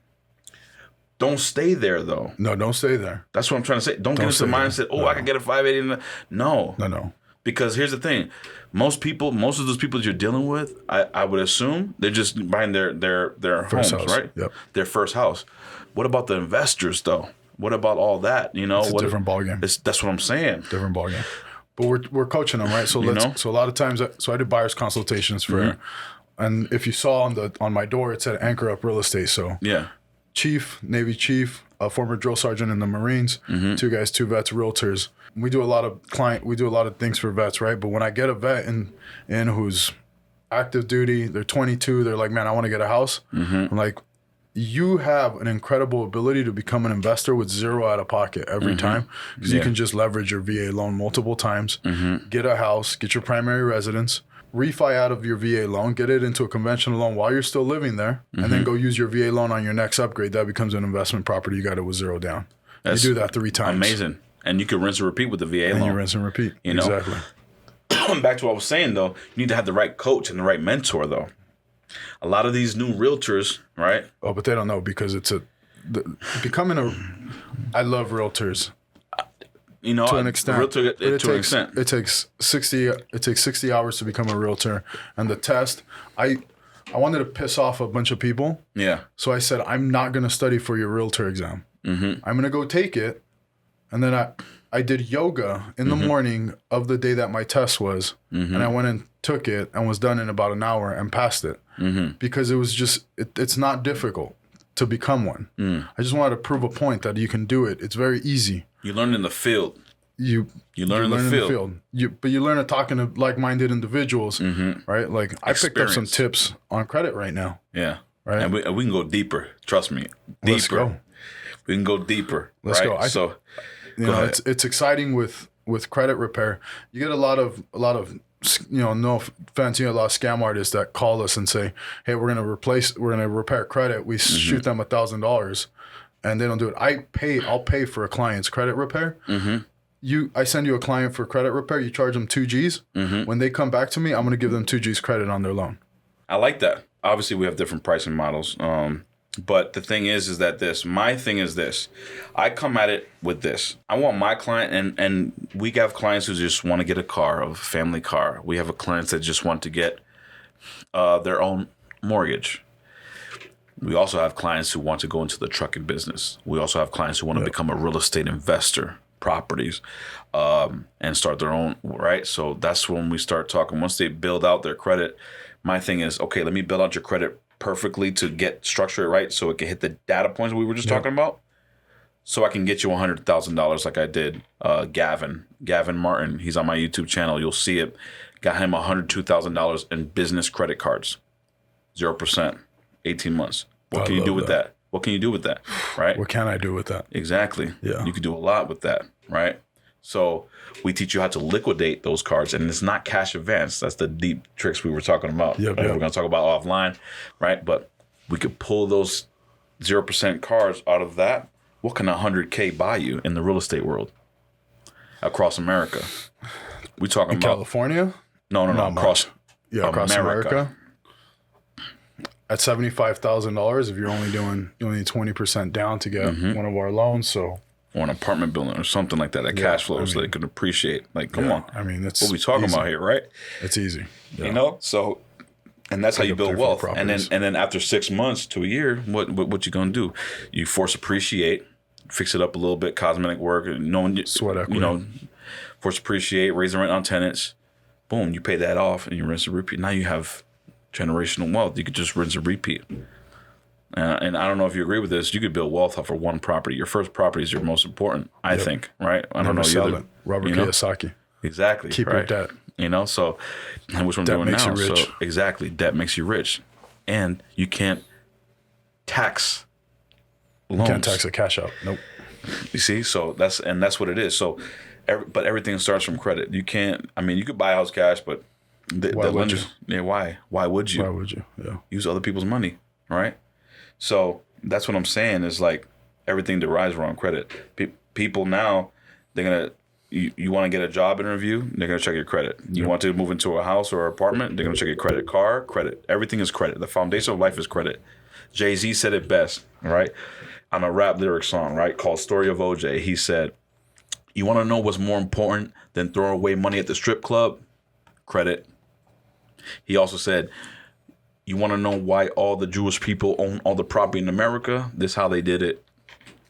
Don't stay there though. No, don't stay there. That's what I'm trying to say. Don't get into the mindset. Oh, I can get a 580. No. Because here's the thing, most of those people that you're dealing with, I would assume they're just buying their first homes, right? Yep. Their first house. What about the investors though? What about all that? You know, it's a different ballgame. That's what I'm saying. Different ballgame. But we're coaching them, right? So so a lot of times, so I do buyers consultations for, and if you saw on my door, it said Anchor Up Real Estate. So Chief, Navy Chief, a former drill sergeant in the Marines, 2 guys, 2 vets, realtors. We do a lot of things for vets, right? But when I get a vet in who's active duty, they're 22, they're like, man, I want to get a house. I'm like, you have an incredible ability to become an investor with zero out of pocket every time, because you can just leverage your VA loan multiple times, get a house, get your primary residence, refi out of your VA loan, get it into a conventional loan while you're still living there, and then go use your VA loan on your next upgrade. That becomes an investment property. You got it with zero down. You do that 3 times. Amazing. And you can rinse and repeat with the VA loan. And you rinse and repeat. You know? Exactly. Back to what I was saying, though, you need to have the right coach and the right mentor, though. A lot of these new realtors, right? Oh, but they don't know, because I love realtors. You know, to an extent. It takes 60 hours to become a realtor. And the test, I wanted to piss off a bunch of people. Yeah. So I said, I'm not going to study for your realtor exam. I'm going to go take it. And then I did yoga in the morning of the day that my test was. And I went and took it and was done in about an hour and passed it. Because it was just, it's not difficult to become one. I just wanted to prove a point that you can do it. It's very easy. You learn in the field. You learn in the field. But you learn it talking to like-minded individuals, right? Like I picked up some tips on credit right now. Yeah. Right. And we can go deeper. Trust me. Deeper. Let's go. We can go deeper. Let's right? go. It's exciting with credit repair. You get a lot of no offense, a lot of scam artists that call us and say, hey, we're gonna repair credit. We shoot them $1,000 and they don't do it. I'll pay for a client's credit repair. I send you a client for credit repair, you charge them 2 G's. When they come back to me, I'm gonna give them 2 G's credit on their loan. I like that. Obviously we have different pricing models. But the thing is that my thing is this. I come at it with this. I want my client, and we have clients who just want to get a car, a family car. We have clients that just want to get their own mortgage. We also have clients who want to go into the trucking business. We also have clients who want to become a real estate investor, properties, and start their own, right? So that's when we start talking. Once they build out their credit, my thing is, okay, let me build out your credit perfectly to get structure right so it can hit the data points we were just talking about, so I can get you $100,000 like I did Gavin Martin. He's on my YouTube channel. You'll see it. Got him $102,000 in business credit cards, 0%, 18 months. What can you do with that? What can you do with that, right? What can I do with that? Exactly. Yeah. You can do a lot with that, right? So we teach you how to liquidate those cards, and it's not cash advance. That's the deep tricks we were talking about. We're going to talk about offline, right? But we could pull those 0% cards out of that. What can $100K buy you in the real estate world across America? We talking about California? No. Across America. At $75,000, if you only need 20% down to get one of our loans, so. Or an apartment building or something like that cash flows so they could appreciate. Like, come on. I mean, that's what we talking about here, right? It's easy. Yeah. You know? So, and that's how you build wealth. And then after 6 months to a year, what you gonna do? You force appreciate, fix it up a little bit, cosmetic work, sweat equity. Force appreciate, raise the rent on tenants. Boom, you pay that off and you rinse and repeat. Now you have generational wealth. You could just rinse and repeat. And I don't know if you agree with this. You could build wealth off of one property. Your first property is your most important, I think, right? I don't know sell either. it. Robert Kiyosaki. Exactly. Keep your debt. So and which one Debt doing makes now? you rich. So exactly, debt makes you rich, and you can't tax loans. You can't tax a cash out. Nope. You see, so that's what it is. So, but everything starts from credit. You can't. I mean, you could buy a house cash, but the lenders. Yeah, why? Why would you? Why would you? Yeah. Use other people's money, right? So that's what I'm saying is like everything derives around credit. People now, they're gonna. You want to get a job interview, they're going to check your credit. You want to move into a house or apartment, they're going to check your credit. Car, credit. Everything is credit. The foundation of life is credit. Jay-Z said it best, right? On a rap lyric song, right, called Story of OJ. He said, you want to know what's more important than throwing away money at the strip club? Credit. He also said, you want to know why all the Jewish people own all the property in America? This is how they did it.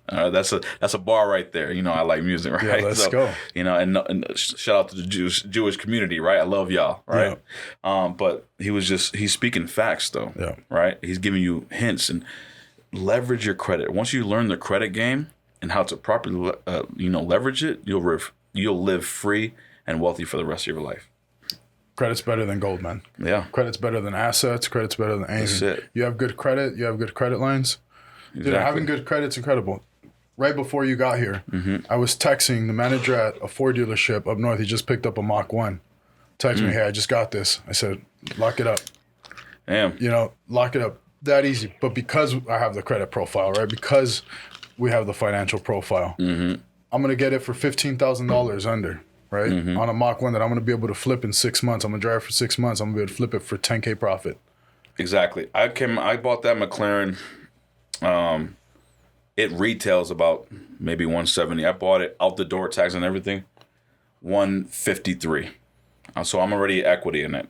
That's a bar right there. I like music, right? Yeah, let's go. And shout out to the Jewish community, right? I love y'all, right? Yeah. But he's speaking facts though, right? He's giving you hints and leverage your credit. Once you learn the credit game and how to properly, leverage it, you'll live free and wealthy for the rest of your life. Credit's better than gold, man. Yeah. Credit's better than assets. Credit's better than anything. That's it. You have good credit. You have good credit lines. Exactly. Dude, having good credit's incredible. Right before you got here, I was texting the manager at a Ford dealership up north. He just picked up a Mach 1. Text me, hey, I just got this. I said, lock it up. Damn. Lock it up. That easy. But because I have the credit profile, right? Because we have the financial profile, I'm going to get it for $15,000 under, right? On a Mach 1 that I'm going to be able to flip in 6 months. I'm going to drive for 6 months. I'm going to be able to flip it for $10K profit. Exactly. I bought that McLaren. It retails about maybe $170. I bought it out the door, tax and everything, $153. So I'm already equity in it.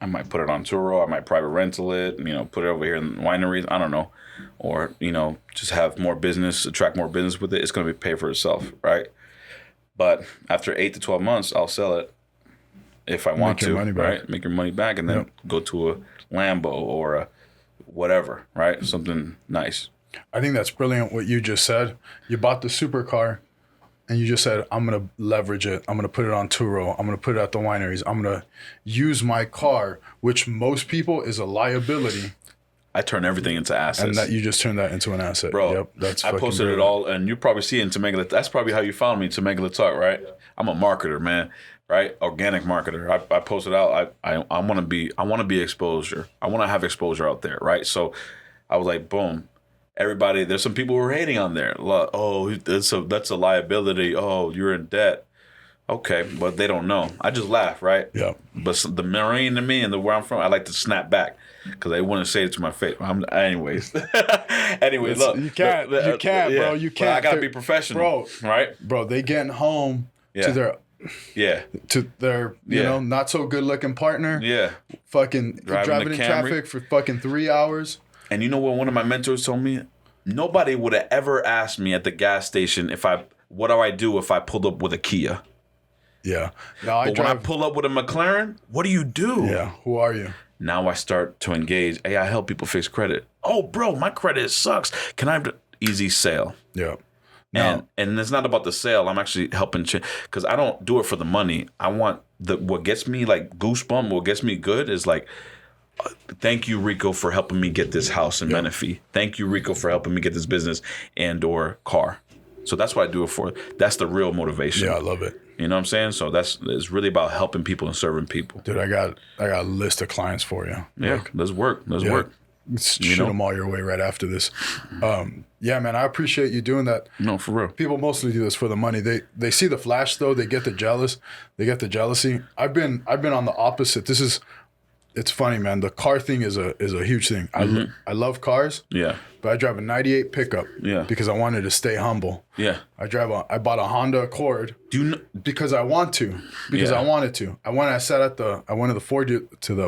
I might put it on Turo. I might private rental it. Put it over here in wineries. I don't know, or just have more business, attract more business with it. It's going to be pay for itself, right? But after 8 to 12 months, I'll sell it if I want to, right? Make your money back, and then go to a Lambo or a whatever, right? Something nice. I think that's brilliant what you just said. You bought the supercar and you just said, I'm going to leverage it. I'm going to put it on Turo. I'm going to put it at the wineries. I'm going to use my car, which most people is a liability. I turn everything into assets. And that you just turned that into an asset. Bro, that's I posted brilliant. It all, and you probably see it in Temecula. That's probably how you found me, Temecula Talk, right? I'm a marketer, man, right? Organic marketer. I posted out. I want to be exposure. I want to have exposure out there, right? So I was like, boom. Everybody, there's some people who are hating on there. Oh, that's a liability. Oh, you're in debt. Okay, but they don't know. I just laugh, right? Yeah. But the Marine in me and where I'm from, I like to snap back because they wouldn't say it to my face. Anyways, look. You can't, bro. You can't. But I gotta be professional, bro. Right, bro. They getting home to their not so good looking partner. Yeah. Fucking driving in traffic for fucking 3 hours. And you know what one of my mentors told me? Nobody would have ever asked me at the gas station what do I do if I pulled up with a Kia? Yeah. When I pull up with a McLaren, what do you do? Yeah. Who are you? Now I start to engage. Hey, I help people fix credit. Oh, bro, my credit sucks. Can I have easy sale? Yeah. And it's not about the sale. I'm actually helping because I don't do it for the money. I want what gets me like goosebump, what gets me good is like, thank you, Rico, for helping me get this house in Menifee. Thank you, Rico, for helping me get this business and or car. So that's what I do it for. That's the real motivation. Yeah, I love it. You know what I'm saying? So it's really about helping people and serving people. Dude, I got a list of clients for you. Yeah, let's work. Let's work. Shoot them all your way right after this. Yeah, man, I appreciate you doing that. No, for real. People mostly do this for the money. They see the flash though. They get the jealousy. I've been on the opposite. It's funny, man. The car thing is a huge thing. I love cars. Yeah. But I drive a 98 pickup. Yeah. Because I wanted to stay humble. Yeah. I bought a Honda Accord. Because I want to. Because I wanted to. I went to the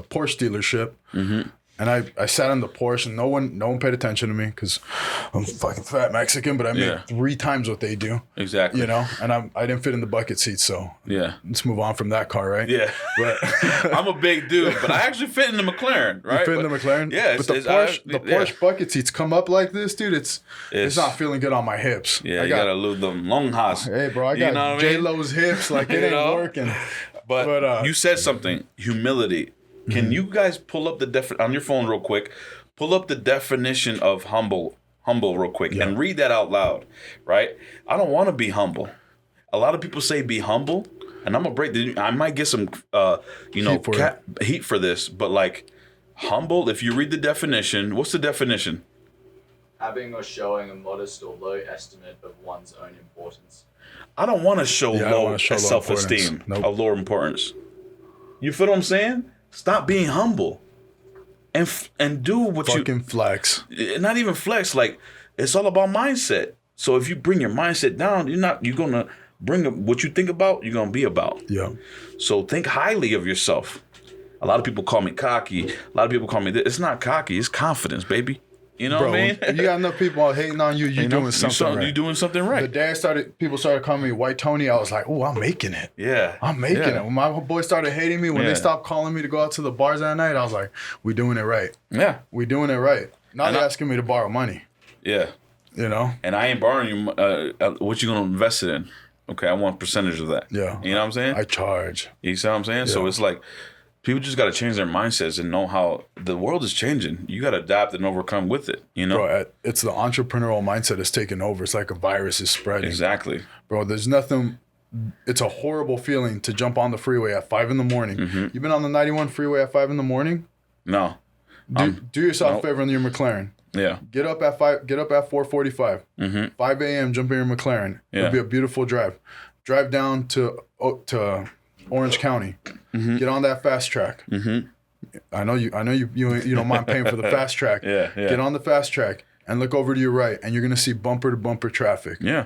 Porsche dealership. And I sat in the Porsche, and no one paid attention to me because I'm fucking fat Mexican, but I made 3 times what they do. Exactly. You know, and I didn't fit in the bucket seat, so let's move on from that car, right? Yeah. But I'm a big dude, but I actually fit in the McLaren, right? You fit in the McLaren? Yeah. But the Porsche bucket seats come up like this, dude. It's not feeling good on my hips. Yeah, you gotta lose them long house. Hey, bro, I got J-Lo's hips. Like, it ain't working. But you said something, humility. Can you guys pull up on your phone real quick? Pull up the definition of humble real quick and read that out loud, right? I don't want to be humble. A lot of people say be humble, and I'm gonna I might get some, heat for this, but like humble. If you read the definition, what's the definition? Having or showing a modest or low estimate of one's own importance. I don't want to show low self-esteem, low importance. You feel what I'm saying? Stop being humble, and do what fucking flex. Not even flex. Like, it's all about mindset. So if you bring your mindset down, you're gonna bring what you think about. You're gonna be about. Yeah. So think highly of yourself. A lot of people call me cocky. A lot of people call me this. It's not cocky. It's confidence, baby. You know what I mean? You got enough people hating on you. You're doing something right. You're doing something right. The day people started calling me White Tony, I was like, oh, I'm making it. Yeah. I'm making it. When my boys started hating me, when they stopped calling me to go out to the bars that night, I was like, we're doing it right. Yeah. We're doing it right. Now they're asking me to borrow money. Yeah. You know? And I ain't borrowing you. What you going to invest it in? Okay, I want a percentage of that. Yeah. You know what I'm saying? I charge. You see what I'm saying? Yeah. So it's like, people just got to change their mindsets and know how the world is changing. You got to adapt and overcome with it, you know? Bro, it's the entrepreneurial mindset is taking over. It's like a virus is spreading. Exactly. Bro, there's nothing. It's a horrible feeling to jump on the freeway at 5 a.m. Mm-hmm. You've been on the 91 freeway at 5 a.m? No. Do yourself a favor in your McLaren. Yeah. Get up at 4:45. 5 a.m. Jump in your McLaren. Yeah. It'll be a beautiful drive. Drive down to Orange County. Get on that fast track. I know you don't mind paying for the fast track. Yeah. Get on the fast track and look over to your right, and you're gonna see bumper to bumper traffic. Yeah.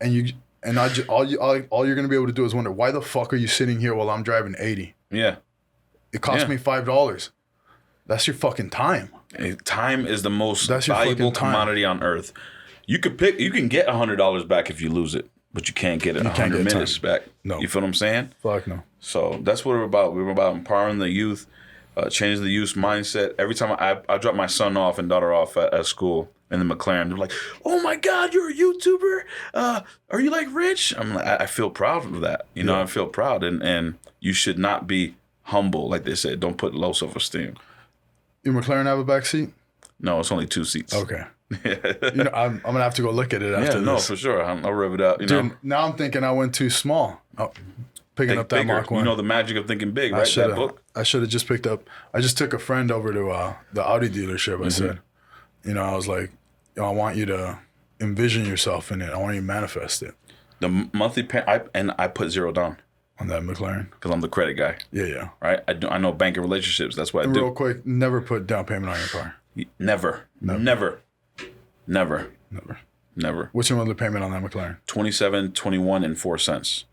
All you're gonna be able to do is wonder, why the fuck are you sitting here while I'm driving 80? Yeah. It cost me $5. That's your fucking time. Time is the most valuable commodity on earth. You can get $100 back if you lose it, but you can't get 100 minutes back. No. You feel what I'm saying? Fuck no. So that's what we're about. We're about empowering the youth, changing the youth mindset. Every time I drop my son off and daughter off at school in the McLaren, they're like, "Oh my God, you're a YouTuber? Are you like rich?" I'm like, I feel proud of that. You know, I feel proud, and you should not be humble, like they said. Don't put low self-esteem. Your McLaren have a back seat? No, it's only 2 seats. Okay. I'm gonna have to go look at it after this. No, for sure. I'll rev it up. Dude, now I'm thinking I went too small. Picking up that bigger. Mach 1. You know the magic of thinking big, right? That book. I should have just picked up. I just took a friend over to the Audi dealership. I said, I was like, I want you to envision yourself in it. I want you to manifest it. The monthly I put $0 down on that McLaren because I'm the credit guy. Yeah. Right. I know banking relationships. That's what I do. Real quick, never put down payment on your car. Never. What's your monthly payment on that McLaren? $27.21 and 4 cents.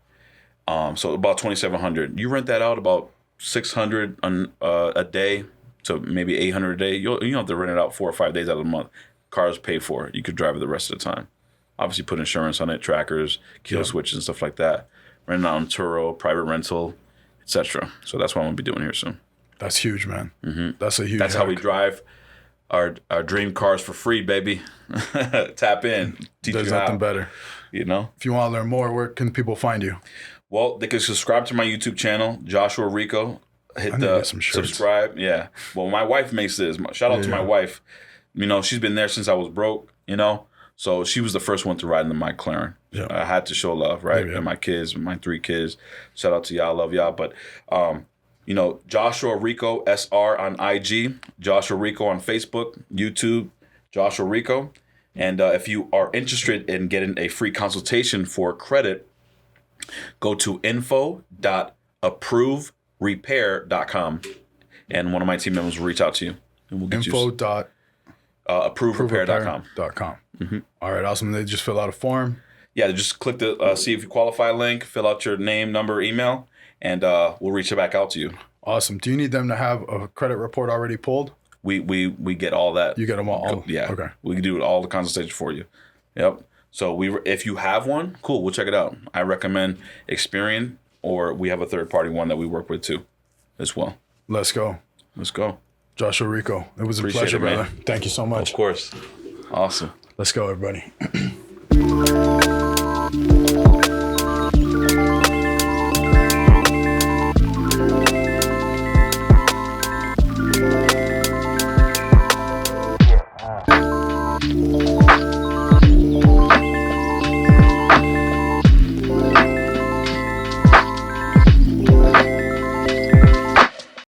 So about $2,700. You rent that out about $600 a day to maybe $800 a day. You don't have to rent it out 4 or 5 days out of the month. Car's paid for. You could drive it the rest of the time. Obviously, put insurance on it, trackers, kill switches, and stuff like that. Rent it out on Turo, private rental, etc. So that's what I'm gonna be doing here soon. That's huge, man. That's a huge. That's how we drive our dream cars for free, baby. Tap in. There's nothing better. You know. If you want to learn more, where can people find you? Well, they can subscribe to my YouTube channel, Joshua Rico. Hit the subscribe. Yeah. Well, my wife makes this. Shout out to my wife. You know, she's been there since I was broke. You know, so she was the first one to ride in the McLaren. Yeah. I had to show love, right? And my kids, my 3 kids. Shout out to y'all. Love y'all. But Joshua Rico SR on IG, Joshua Rico on Facebook, YouTube, Joshua Rico. And if you are interested in getting a free consultation for credit, go to info.approverepair.com, and one of my team members will reach out to you, and we'll get approverepair.com. All right, awesome. They just fill out a form. Yeah, just click the see if you qualify link, fill out your name, number, email, and we'll reach back out to you. Awesome. Do you need them to have a credit report already pulled? we get all that. You get them all. Yeah. Okay. We can do all the consultation for you. Yep. So if you have one, cool. We'll check it out. I recommend Experian, or we have a third party one that we work with too, as well. Let's go. Let's go. Joshua Rico. It was Appreciate a pleasure, it, man. brother. Thank you so much. Of course. Awesome. Let's go, everybody.